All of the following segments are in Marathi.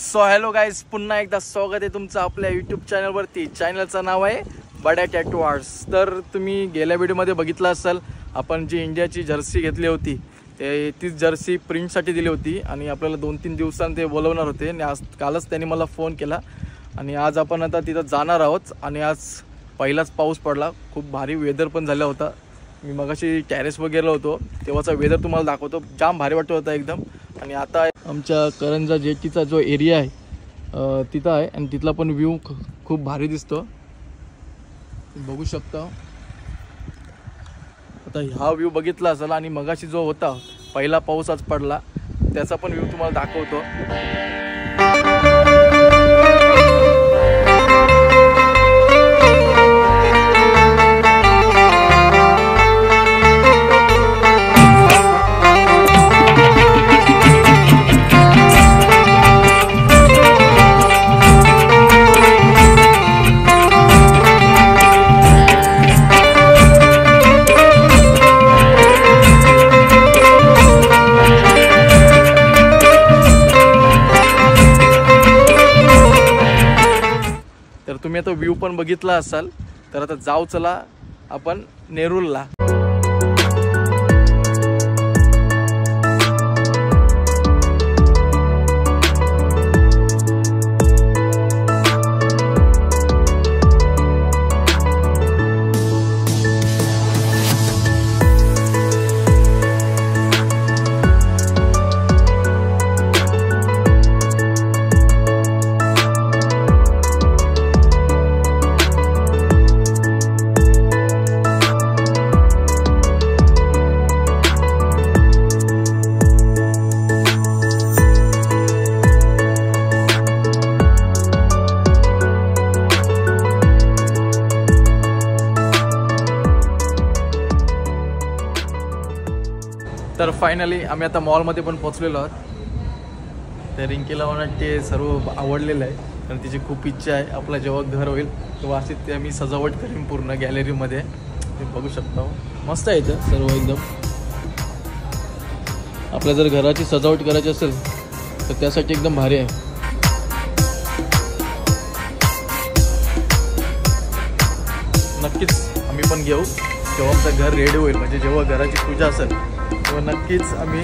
सो हॅलो गाईज, पुन्हा एकदा स्वागत आहे तुमचं आपल्या यूट्यूब चॅनलवरती। चॅनलचं नाव आहे बड्या टॅटू आर्ट्स। तर तुम्ही गेल्या व्हिडिओमध्ये बघितलं असाल, आपण जी इंडियाची जर्सी घेतली होती तीच जर्सी प्रिंटसाठी दिली होती आणि आपल्याला 2-3 दिवसांनी ते बोलवणार होते आणि आज कालच त्यांनी मला फोन केला आणि आज आपण आता तिथं जाणार आहोत। आणि आज पहिलाच पाऊस पडला, खूप भारी वेदर पण झाला होता। मी मगाशी टेरेसवर गेलो होतो तेव्हाचा वेदर तुम्हाला दाखवतो, जाम भारी वाटत होता एकदम। आणि आता आमच्या करंजा जेटीचा जो एरिया आहे तिथं आहे आणि तिथला पण व्ह्यू खूप भारी दिसतो, बघू शकता। आता हा व्ह्यू बघितला असेल आणि मगाशी जो होता पहिला पाऊस आज पडला त्याचा पण व्ह्यू तुम्हाला दाखवतो। तुम्ही आता व्ह्यू पण बघितला असाल, तर आता जाऊ चला आपण नेरूलला। तर फायनली आम्ही आता मॉलमध्ये पण पोहोचलेलो आहोत। तर रिंकीला मला ते सर्व आवडलेलं आहे कारण तिची खूप इच्छा आहे आपला जेव्हा घर होईल तेव्हा अशी ते आम्ही सजावट करीन पूर्ण गॅलरीमध्ये, ते बघू शकता। मस्त आहे इथं सर्व एकदम। आपल्या जर घराची सजावट करायची असेल तर त्यासाठी एकदम भारी आहे। नक्कीच आम्ही पण घेऊ जेव्हा आमचं घर रेडी होईल, म्हणजे जेव्हा घराची पूजा असेल तेव्हा नक्कीच आम्ही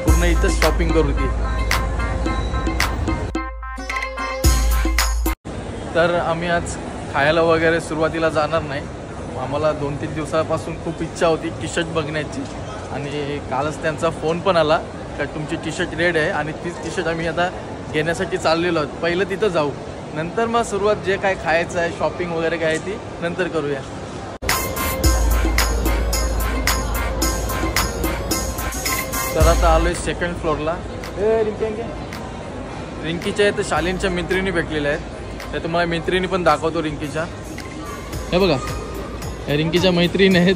पूर्ण इथं शॉपिंग करू ती। तर आम्ही आज खायला वगैरे सुरुवातीला जाणार नाही, आम्हाला 2-3 दिवसापासून खूप इच्छा होती टी शर्ट बघण्याची आणि कालच त्यांचा फोन पण आला का तुमची टी शर्ट रेड आहे आणि तीच टी शर्ट आम्ही आता घेण्यासाठी चाललेलो आहोत। पहिलं तिथं जाऊ, नंतर मग सुरुवात जे काय खायचं आहे शॉपिंग वगैरे काय ती नंतर करूया। तर आता आलोय सेकंड फ्लोअरला। रिंकीच्या इथं शालीनच्या मैत्रिणी भेटलेल्या आहेत, ते तुम्हाला मैत्रिणी पण दाखवतो रिंकीच्या। हे बघा या रिंकीच्या मैत्रिणी आहेत।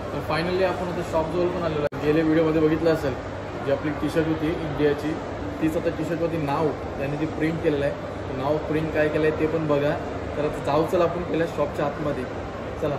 तर फायनली आपण आता शॉप जवळ पण आलेलो आहे। गेल्या व्हिडिओमध्ये बघितलं असेल जी आपली टी शर्ट होती इंडियाची, तीच आता टी शर्टवरती नाव त्यांनी ती प्रिंट केलेलं आहे। नाव प्रिंट काय केलं आहे ते पण बघा। तर आता जाऊ चला आपण पहिल्या शॉपच्या आतमध्ये, चला।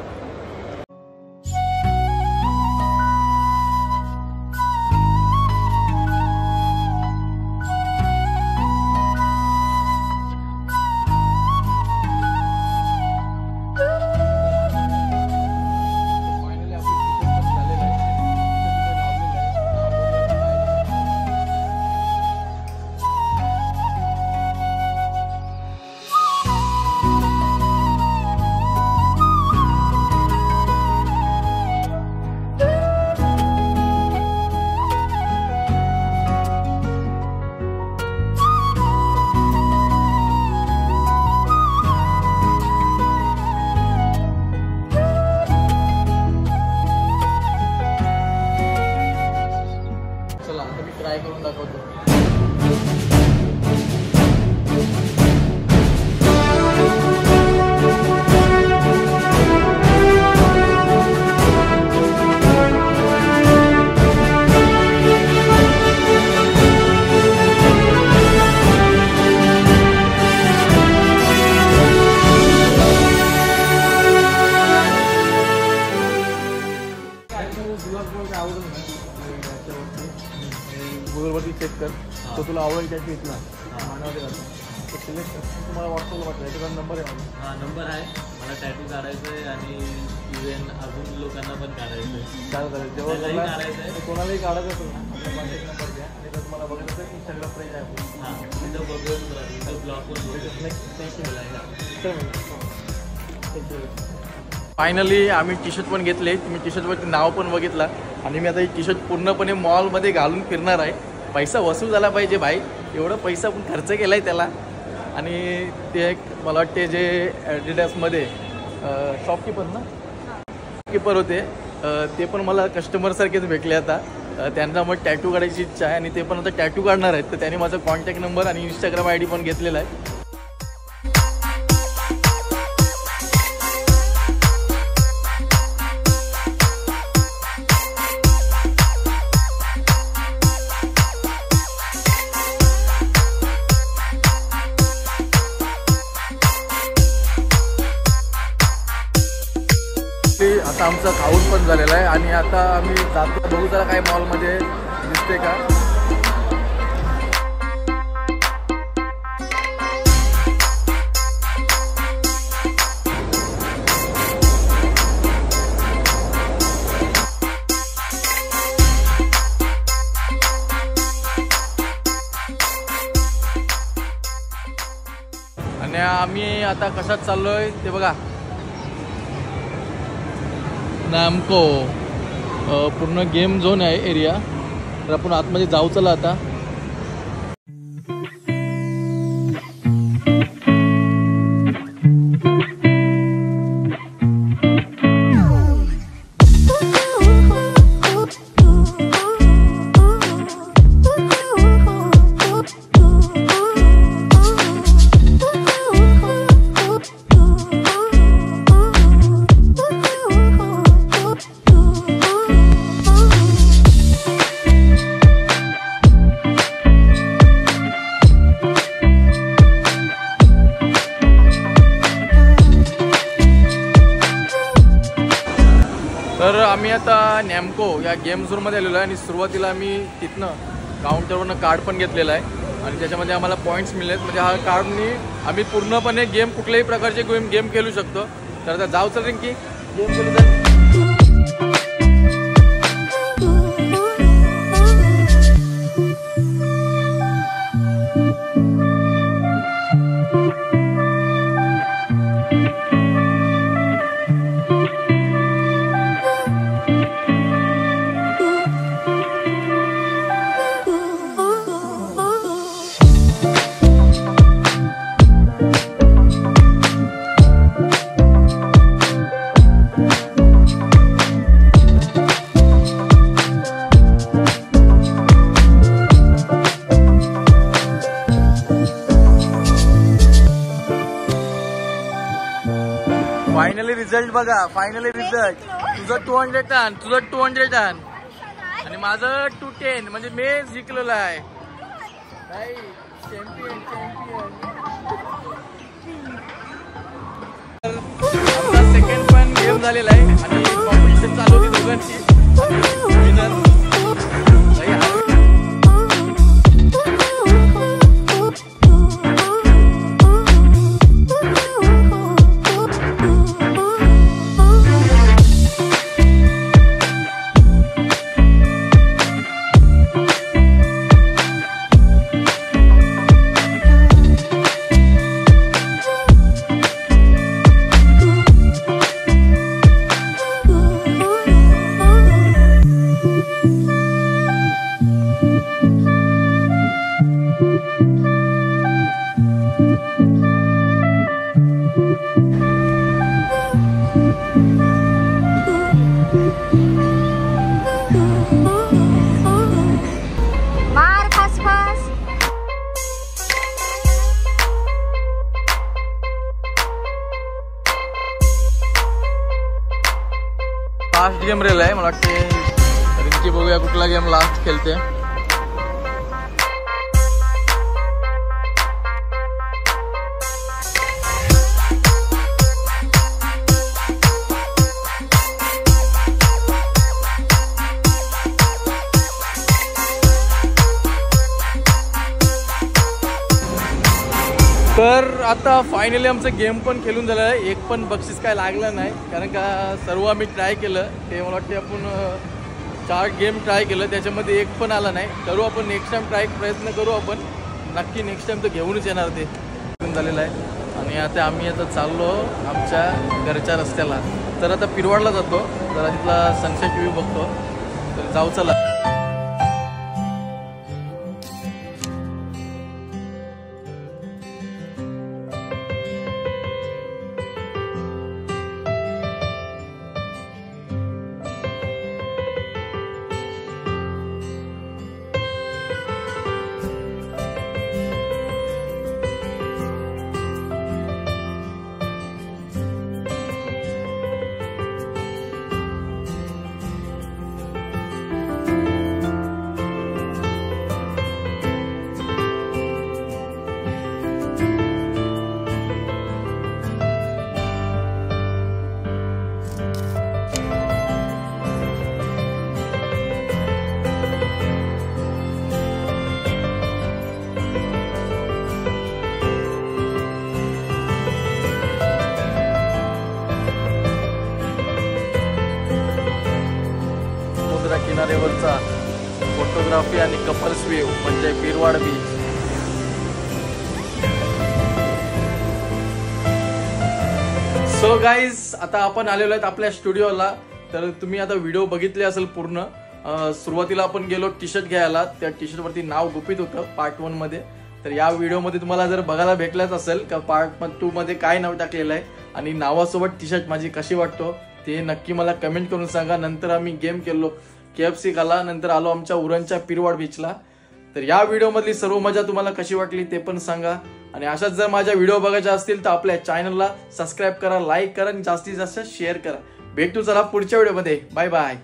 आवडेल ना याच्यावरती गुगलवरती चेक कर, तो तुला आवडेल त्याची इथला मानवामध्ये घालतो तो सिलेक्ट कर. तुम्हाला व्हॉट्सअपला पाठवा, याच्याचा नंबर आहे माझा. हां नंबर आहे. मला टॅटू काढायचं आहे आणि इव्हन अजून लोकांना पण काढायचं आहे. चालेल जेव्हा काढायचं आहे कोणालाही काढायचं असेल ना आपला कॉन्टॅक्ट नंबर द्या आणि जर तुम्हाला बघायचं तर इंस्टाग्राम पेज आहे. हां तिथं बघून तिथं ब्लॉगवर फायनली आम्ही टी शर्ट पण घेतले. तुम्ही टी शर्टवरती नाव पण बघितला आणि मी आता ही टी शर्ट पूर्णपणे मॉलमध्ये घालून फिरणार आहे. पैसा वसूल झाला पाहिजे भाई, एवढा पैसा पण खर्च केला आहे त्याला. आणि ते एक मला वाटते जे ॲडिडासमध्ये शॉपकीपर शॉपकीपर होते ते पण मला कस्टमरसारखेच भेटले आता. त्यांना मग टॅटू काढायची इच्छा आहे आणि ते पण आता टॅटू काढणार आहेत. तर त्यांनी माझा कॉन्टॅक्ट नंबर आणि इंस्टाग्राम ID पण घेतलेला आहे. आता आमचं खाऊन पण झालेलं आहे आणि आता आम्ही जातो, बघू जरा काय मॉलमध्ये दिसते का. आणि आम्ही आता कशात चाललोय ते बघा. नॅमको पूर्ण गेम झोन आहे एरिया. तर आपण आतमध्ये जाऊ चला आता. तर आम्ही आता नॅमको या गेम झोनमध्ये आलेलो आहे आणि सुरुवातीला आम्ही तिथनं काउंटरवरनं कार्ड पण घेतलेला आहे आणि त्याच्यामध्ये आम्हाला पॉईंट्स मिळलेत. म्हणजे हा कार्डनी आम्ही पूर्णपणे गेम कुठल्याही प्रकारचे गेम खेळू शकतो. तर आता जाऊ चालेल की गेम खेळू तर. फायनली रिझल्ट बघा. फायनली रिझल्ट तुझं 200 टन, तुझं 200 टन आणि माझं 210. म्हणजे मी जिंकलेलं आहे. चॅम्पियन आमचा सेकंड पण गेम झालेला आहे आणि कॉम्पिटिशन चालू होती दोघांची. विनर लास्ट गेम रेल आहे. मला वाटते रिंकी बघूया कुठला गेम लास्ट खेळते. तर आता फायनली आमचं गेम पण खेळून झालं आहे. एक पण बक्षीस काय लागलं नाही, कारण का सर्व आम्ही ट्राय केलं. ते मला वाटते आपण 4 गेम ट्राय केलं, त्याच्यामध्ये एक पण आला नाही. करू आपण नेक्स्ट टाइम प्रयत्न करू आपण नक्की. नेक्स्ट टाइम तर घेऊनच येणार. ते झालेलं आहे. आणि आता आम्ही चाललो आमच्या घरच्या रस्त्याला. तर आता पिरवाडला जातो, जरा तिथला सनसेट व्ह्यू बघतो. तर जाऊ चला. किनाऱ्यावरचा फोटोग्राफी आणि कपल्स व्ह्यू म्हणजे पिरवाड बीच. सो गाईज, आता आपण आलेलो आहेत आपल्या स्टुडिओला. तर तुम्ही आता व्हिडिओ बघितले असेल पूर्ण. सुरुवातीला आपण गेलो टी शर्ट घ्यायला. त्या टी शर्ट वरती नाव गुपित होतं पार्ट 1 मध्ये. तर या व्हिडिओमध्ये तुम्हाला जर बघायला भेटलाच असेल का पार्ट 2 मध्ये काय नाव टाकलेलं आहे आणि नावासोबत टी शर्ट माझी कशी वाटतो ते नक्की मला कमेंट करून सांगा. नंतर आम्ही गेम खेळलो, KFC खाला, नंतर आलो आमच्या उरणच्या पिरवाड बीचला. तर या व्हिडिओमधली सर्व मजा तुम्हाला कशी वाटली ते पण सांगा. आणि अशाच जर माझ्या व्हिडिओ बघायच्या असतील तर आपल्या चॅनलला सबस्क्राईब करा, लाईक करा आणि जास्तीत जास्त शेअर करा. भेटू चला पुढच्या व्हिडिओमध्ये. Bye bye.